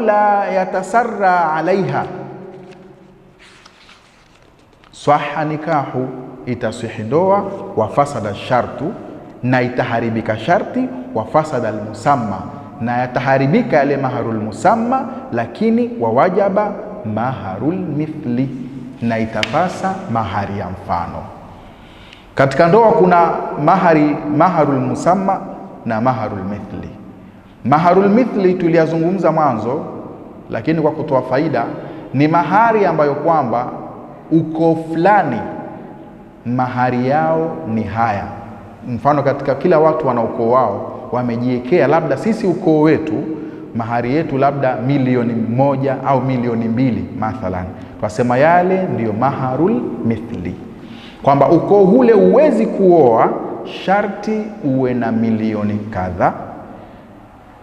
la yatasarra alaiha, sahha nikahu, itasihi ndoa, wa fasada shartu, na itaharibika sharti, wa fasada almusamma, na yataharibika yale maharul musamma, lakini wawajaba maharul mithli, na itapasa mahari ya mfano. Katika ndoa kuna maharul musamma na maharul mithli. Maharul mithli tuliyazungumza mwanzo, lakini kwa kutoa faida, ni mahari ambayo kwamba uko fulani mahari yao ni haya. Mfano, katika kila watu wana ukoo wao, wamejiwekea labda sisi ukoo wetu mahari yetu labda milioni 1 au milioni 2 mathalan, twasema yale ndiyo maharul mithli, kwamba ukoo ule uwezi kuoa sharti uwe na milioni kadha.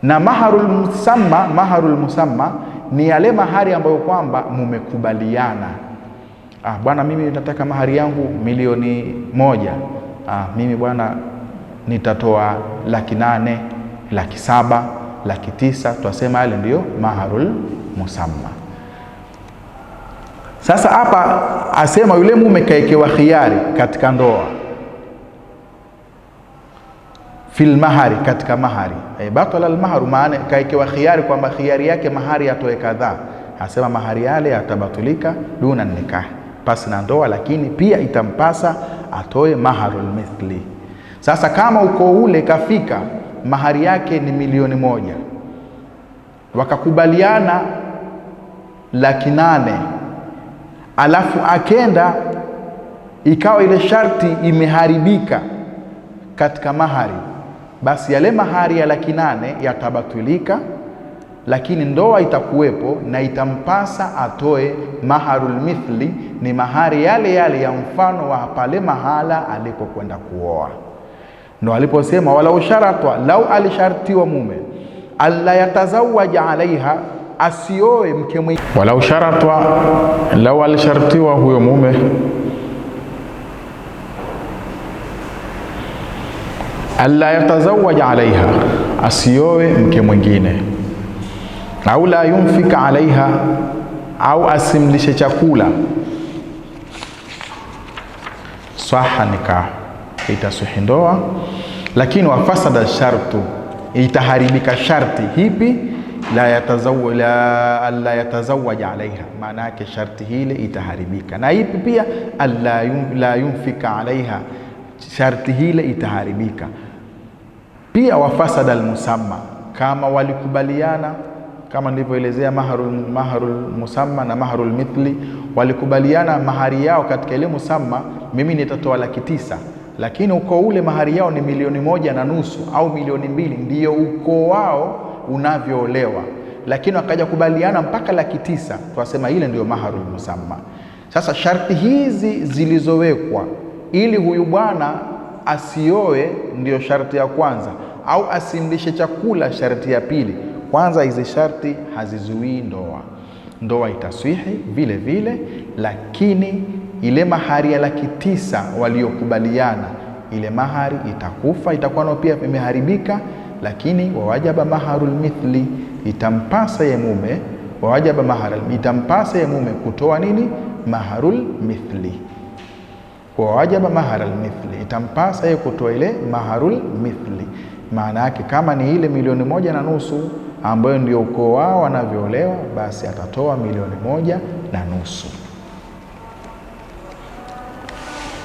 Na maharul musamma ni yale mahari ambayo kwamba mumekubaliana. Bwana mimi nataka mahari yangu milioni 1. Mimi bwana nitatoa 800,000, 700,000, 900,000. Twasema yale ndiyo maharul musamma. Sasa hapa asema yule mume kaekewa khiari katika ndoa, fil mahari, katika mahari. Batala al-mahru, maana kaekewa khiari kwamba khiari yake mahari atoe kadhaa. Asema mahari yale yatabatulika duna nikah, pasi na ndoa, lakini pia itampasa atoe maharul mithli. Sasa kama uko ule kafika mahari yake ni milioni 1, wakakubaliana 800,000, alafu akenda ikawa ile sharti imeharibika katika mahari, basi yale mahari ya 800,000 yatabatulika, lakini ndoa itakuwepo na itampasa atoe maharul mithli, ni mahari yale yale ya mfano wa pale mahala alipokwenda kuoa. Ndo aliposema walau sharatwa, lau alishartiwa mume alla yatazawaja alaiha, asioe mke mwingine. Walau sharatwa, lau alishartiwa huyo mume alla yatazawaja alaiha, asioe mke mwingine, au la yunfika alaiha, au asimlishe chakula, swaha nikah, itasuhi ndoa. Lakini wafasada shartu, itaharibika sharti. Hipi? la yatazawaja alaiha, maana yake sharti hile itaharibika. Na hipi pia la yunfika alaiha, sharti hile itaharibika pia. Wafasada almusamma, kama walikubaliana, kama nilivyoelezea maharul musamma na maharul mithli, walikubaliana mahari yao katika ile musamma, mimi nitatoa 900,000, lakini ukoo ule mahari yao ni milioni 1.5 au milioni 2, ndiyo ukoo wao unavyoolewa, lakini wakaja kubaliana mpaka 900,000, twasema ile ndiyo maharul musamma. Sasa sharti hizi zilizowekwa ili huyu bwana asioe ndiyo sharti ya kwanza, au asimlishe chakula sharti ya pili. Kwanza hizi sharti hazizuii ndoa, ndoa itaswihi vile vile, lakini ile mahari ya 900,000 waliokubaliana, ile mahari itakufa, itakuwa nao pia imeharibika. Lakini wawajaba maharul mithli, itampasa ye mume, wawajaba maharul, itampasa ye mume kutoa nini? Maharul mithli. Wawajaba maharul mithli, itampasa ye kutoa ile maharul mithli. Maana yake kama ni ile milioni 1.5 ambayo ndio ukoo wao wanavyoolewa, basi atatoa milioni 1.5.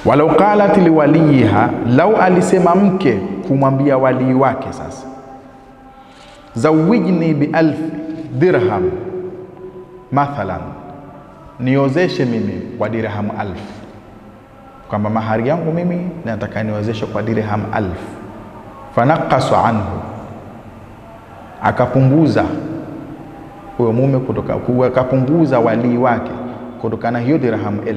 Walau qalat liwaliha, lau alisema mke kumwambia walii wake, sasa zawijni bi1000 dirham mathalan, niozeshe mimi kwa dirham 1000, kwamba mahari yangu mimi nataka niozeshe kwa dirham 1000. Fanaqasu anhu, akapunguza huyo mume akapunguza walii wake kutokana hiyo dirham 1000,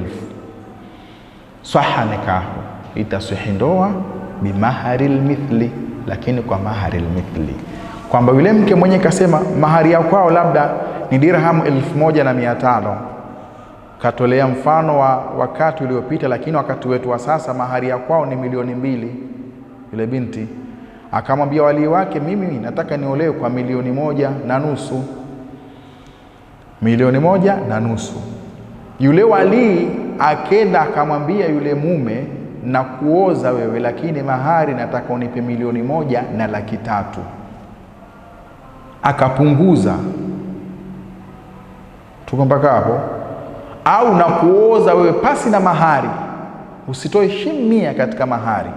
swaha nikahu, itasuhi ndoa bimaharil mithli, lakini kwa maharil mithli, kwamba yule mke mwenye kasema mahari yao kwao labda ni dirham 1500, katolea mfano wa wakati uliopita, lakini wakati wetu wa sasa mahari ya kwao ni milioni 2. Yule binti akamwambia walii wake, mimi nataka niolewe kwa milioni 1.5. Milioni 1.5. Yule walii akenda akamwambia yule mume, na kuoza wewe, lakini mahari nataka unipe milioni 1.3. Akapunguza. Tuko mpaka hapo? Au na kuoza wewe pasi na mahari, usitoe shimia katika mahari.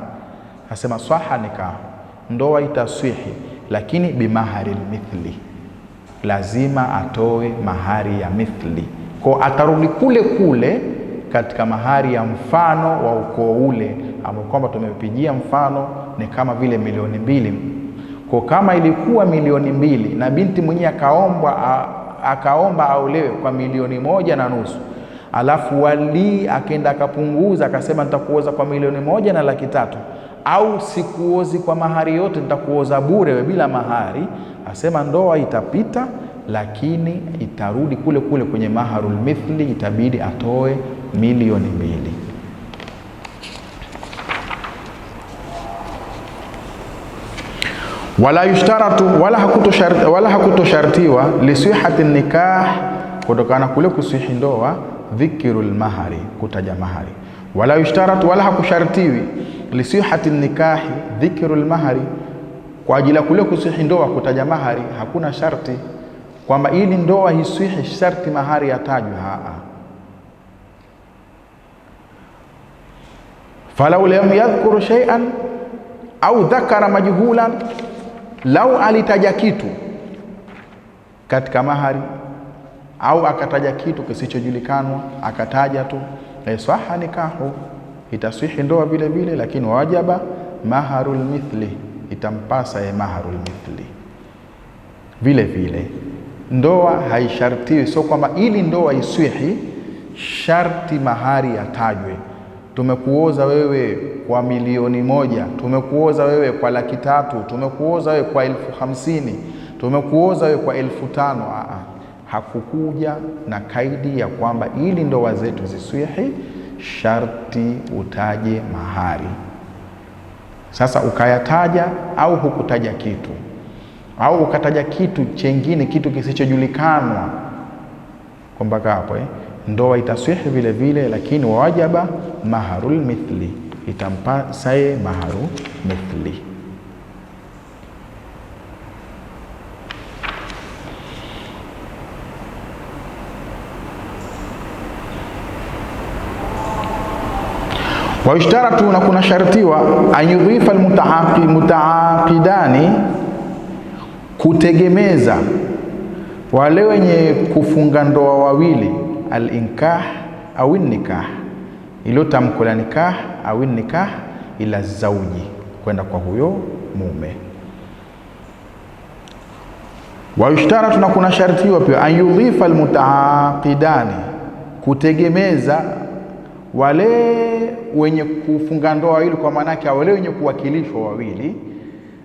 Asema swaha nikahu, ndoa itaswihi, lakini bimaharil mithli, lazima atoe mahari ya mithli. Kwa atarudi kule kule katika mahari ya mfano wa ukoo ule ambao kwamba tumepigia mfano ni kama vile milioni 2. Kwa kama ilikuwa 2,000,000 na binti mwenyewe akaomba aolewe kwa 1,150,000, alafu wali akaenda akapunguza akasema nitakuoza kwa 1,1,300,000, au sikuozi kwa mahari yote, nitakuoza bure we bila mahari, asema ndoa itapita, lakini itarudi kule kule kwenye maharul mithli, itabidi atoe 2,000,000. Wala yushtaratu, wala hakutoshartiwa lisihati nikah, kutokana kule kusihi ndoa, dhikirul mahari, kutaja mahari. Wala yushtaratu, wala hakushartiwi lisihati nikahi dhikirul mahari, kwa ajili ya kule kusihi ndoa kutaja mahari. Hakuna sharti kwamba ili ndoa isihi sharti mahari yatajwe. Falau lam yadhkuru shay'an au dhakara majhulan, lau alitaja kitu katika mahari au akataja kitu kisichojulikanwa, akataja tu, sahha nikahu, itaswihi ndoa vile vile, lakini wajaba maharul mithli, itampasa ya maharul mithli vile vile. Ndoa haishartiwi, sio kwamba ili ndoa iswihi sharti mahari yatajwe. Tumekuoza wewe kwa 1,000,000, tumekuoza wewe kwa 300,000, tumekuoza wewe kwa 50,000, tumekuoza wewe kwa 5,000. Hakukuja na kaidi ya kwamba ili ndoa zetu ziswihi sharti utaje mahari. Sasa ukayataja au hukutaja kitu, au ukataja kitu chengine, kitu kisichojulikanwa, kwa mpaka hapo ndoa itaswihi vile vile, lakini wajaba maharul mithli, itampasa maharu mithli. Waishtaratu, na kuna shartiwa, anyudhifa almutaaqidani, kutegemeza wale wenye kufunga ndoa wawili, al-inkah au nikah, ilo tamko la nikah au nikah, ila zauji, kwenda kwa huyo mume. Waishtaratu, na kuna shartiwa pia, anyudhifa almutaaqidani, kutegemeza wale wenye kufunga ndoa wawili, kwa maana yake wale wenye kuwakilishwa wawili,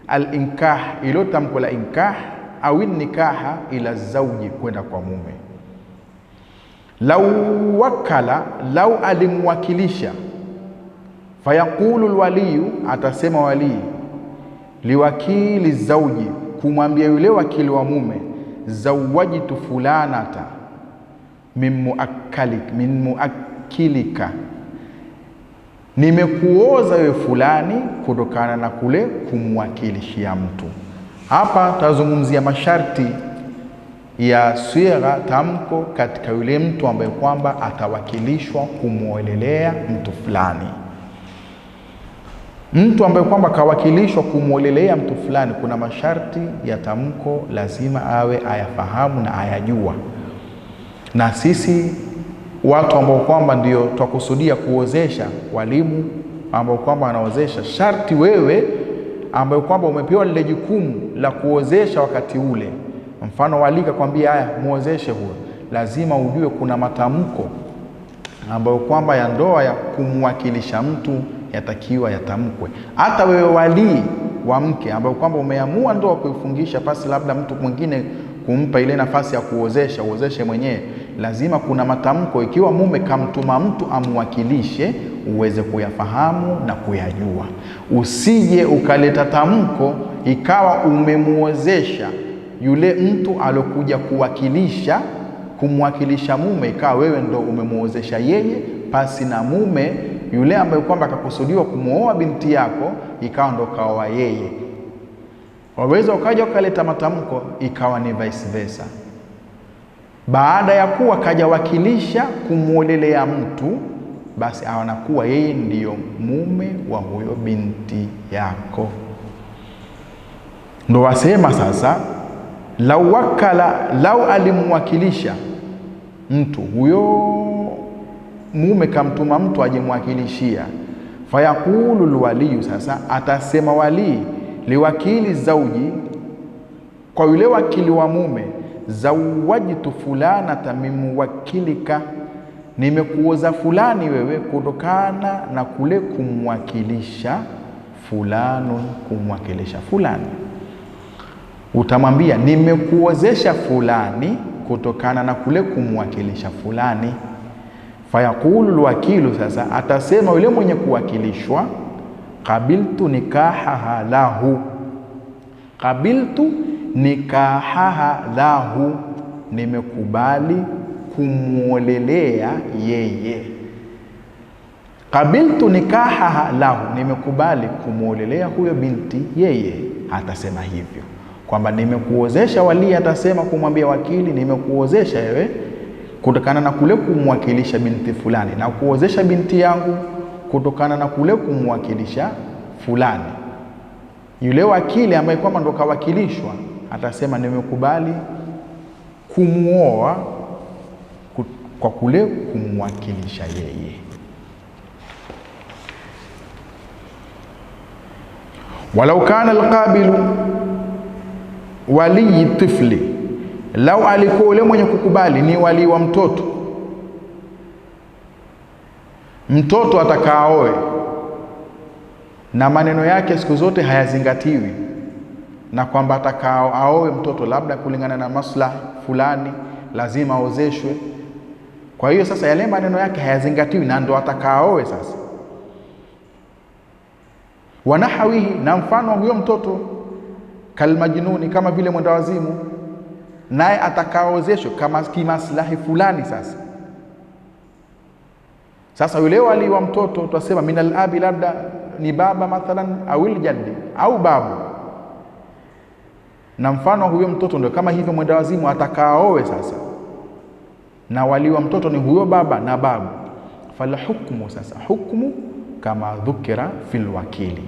al-inkah, ilo tamko la inkah au nikaha, ila zauji, kwenda kwa mume. Lau wakala, lau alimwakilisha, fayaqulu alwaliyu, atasema wali, liwakili zauji, kumwambia yule wakili wa mume, zawajitu fulanata min muakkilika, nimekuoza wewe fulani kutokana na kule kumwakilishia mtu. Hapa tazungumzia masharti ya sigha, tamko katika yule mtu ambaye kwamba atawakilishwa kumwolelea mtu fulani. Mtu ambaye kwamba kawakilishwa kumwolelea mtu fulani, kuna masharti ya tamko lazima awe ayafahamu na ayajua. Na sisi watu ambao kwamba ndio twakusudia kuozesha, walimu ambao kwamba wanaozesha, sharti wewe ambaye kwamba umepewa lile jukumu la kuozesha wakati ule, mfano walika kwambia haya muozeshe huyo, lazima ujue kuna matamko ambayo kwamba ya ndoa ya kumwakilisha mtu yatakiwa yatamkwe. Hata wewe wali wa mke ambayo kwamba umeamua ndoa kuifungisha, pasi labda mtu mwingine kumpa ile nafasi ya kuozesha, uozeshe mwenyewe, lazima kuna matamko. Ikiwa mume kamtuma mtu amwakilishe, uweze kuyafahamu na kuyajua. Usije ukaleta tamko ikawa umemuozesha yule mtu alokuja kuwakilisha, kumwakilisha mume, ikawa wewe ndo umemuozesha yeye, pasi na mume yule ambaye kwamba akakusudiwa kumuoa binti yako, ikawa ndo kaoa yeye. Waweza ukaja ukaleta matamko ikawa ni vice versa. Baada ya kuwa kaja wakilisha kumuolelea mtu, basi anakuwa yeye ndiyo mume wa huyo binti yako. Ndo wasema sasa, lau wakala, lau alimwakilisha mtu, huyo mume kamtuma mtu ajimwakilishia, fayaqulu alwaliyu, sasa atasema wali, liwakili zauji, kwa yule wakili wa mume, zawajtu fulanata mimuwakilika, nimekuoza fulani wewe kutokana na kule kumwakilisha fulanun, kumwakilisha fulani. Utamwambia nimekuozesha fulani kutokana na kule kumwakilisha fulani. Fayaqulu alwakilu, sasa atasema yule mwenye kuwakilishwa, qabiltu nikahaha lahu, qabiltu nikahaha lahu, nimekubali kumuolelea yeye. Qabiltu nikahaha lahu, nimekubali kumuolelea huyo binti yeye. Atasema hivyo kwamba nimekuozesha. Wali atasema kumwambia wakili, nimekuozesha wewe kutokana na kule kumwakilisha binti fulani, na kuozesha binti yangu kutokana na kule kumwakilisha fulani. Yule wakili ambaye kwamba ndo kawakilishwa atasema nimekubali kumuoa kwa kule kumwakilisha yeye. Walau kana alqabilu wali tifli, lau alikuwa ule mwenye kukubali ni wali wa mtoto, mtoto atakaoe na maneno yake siku zote hayazingatiwi, na kwamba atakao aoe mtoto labda kulingana na maslahi fulani lazima aozeshwe. Kwa hiyo sasa yale maneno yake hayazingatiwi na ndo atakaoe sasa. Wanahawihi, na mfano huyo mtoto kalmajnuni, kama vile mwenda wazimu, naye atakaozeshwa kama kimaslahi fulani. Sasa yule wali wa mtoto tutasema minal abi, labda ni baba mathalan, au aljaddi au babu, na mfano huyo mtoto ndio kama hivyo mwenda wazimu atakaoe sasa, na wali wa mtoto ni huyo baba na babu. Fal hukmu, sasa hukmu kama dhukira fil wakili,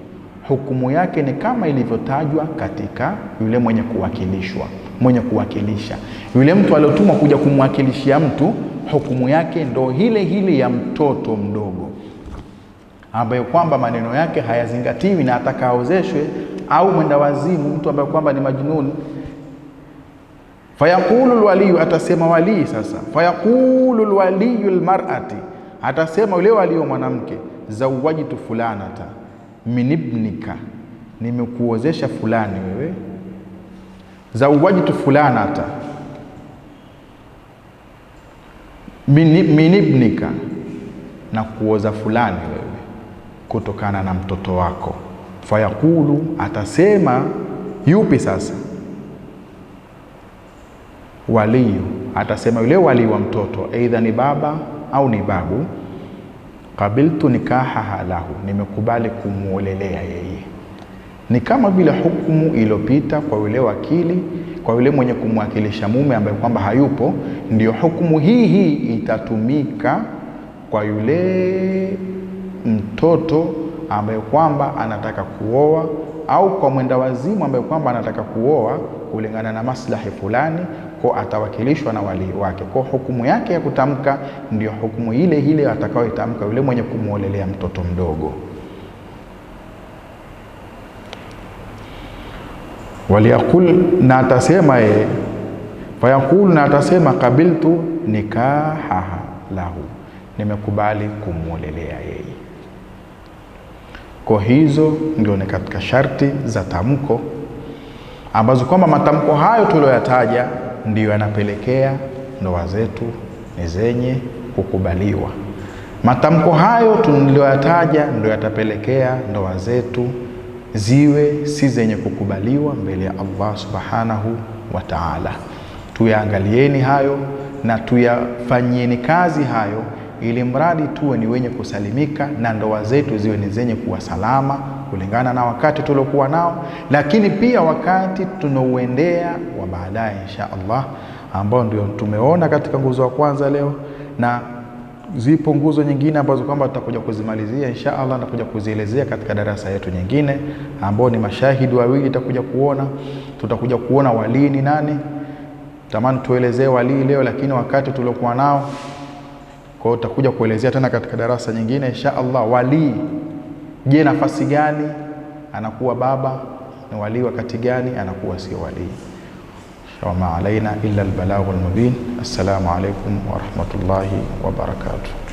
hukumu yake ni kama ilivyotajwa katika yule mwenye kuwakilishwa, mwenye kuwakilisha. Yule mtu aliyotumwa kuja kumwakilishia mtu, hukumu yake ndo hile ya mtoto mdogo ambaye kwamba maneno yake hayazingatiwi na atakaozeshwe, au mwenda wazimu, mtu ambaye kwamba ni majnun. Fayaqulu alwaliyu, atasema wali sasa, fayaqulu alwaliyu almar'ati, atasema yule wali wa mwanamke, zawajtu fulanata min ibnika, nimekuozesha fulani wewe. Zawajtu fulanata min ibnika, na kuoza fulani wewe kutokana na mtoto wako. Fayaqulu, atasema yupi sasa? Waliyu, atasema yule wali wa mtoto, aidha ni baba au ni babu, qabiltu nikahaha lahu, nimekubali kumuolelea yeye. Ni kama vile hukumu iliyopita kwa yule wakili, kwa yule mwenye kumwakilisha mume ambaye kwamba hayupo, ndio hukumu hii itatumika kwa yule mtoto ambaye kwamba anataka kuoa, au kwa mwenda wazimu ambaye kwamba anataka kuoa kulingana na maslahi fulani, kwa atawakilishwa na wali wake. Kwa hukumu yake ya kutamka ndio hukumu ile atakayoitamka yule mwenye kumuolelea mtoto mdogo. Waliyakul, na atasema yeye, fayakul, na atasema qabiltu nikahaha lahu, nimekubali kumuolelea yeye. Kwa hizo ndio ni katika sharti za tamko ambazo kwamba matamko hayo tuliyoyataja ndiyo yanapelekea ndoa zetu ni zenye kukubaliwa. Matamko hayo tuliyoyataja ndio yatapelekea ndoa zetu ziwe si zenye kukubaliwa mbele ya Allah subhanahu wa ta'ala. Tuyaangalieni hayo na tuyafanyieni kazi hayo, ili mradi tuwe ni wenye kusalimika na ndoa zetu ziwe ni zenye kuwa salama kulingana na wakati tuliokuwa nao, lakini pia wakati tunauendea wa baadaye insha Allah, ambao ndio tumeona katika nguzo ya kwanza leo, na zipo nguzo nyingine ambazo kwamba tutakuja kuzimalizia insha Allah na kuja kuzielezea katika darasa yetu nyingine, ambao ni mashahidi wawili tutakuja kuona wali ni nani. Tamani tuelezee wali leo, lakini wakati tuliokuwa nao, kwa hiyo tutakuja kuelezea tena katika darasa nyingine insha Allah. Wali, je, nafasi gani anakuwa baba ni walii wakati gani anakuwa sio walii. Wama alaina illa albalaghul mubin. Assalamu alaikum wa rahmatullahi wa barakatuh.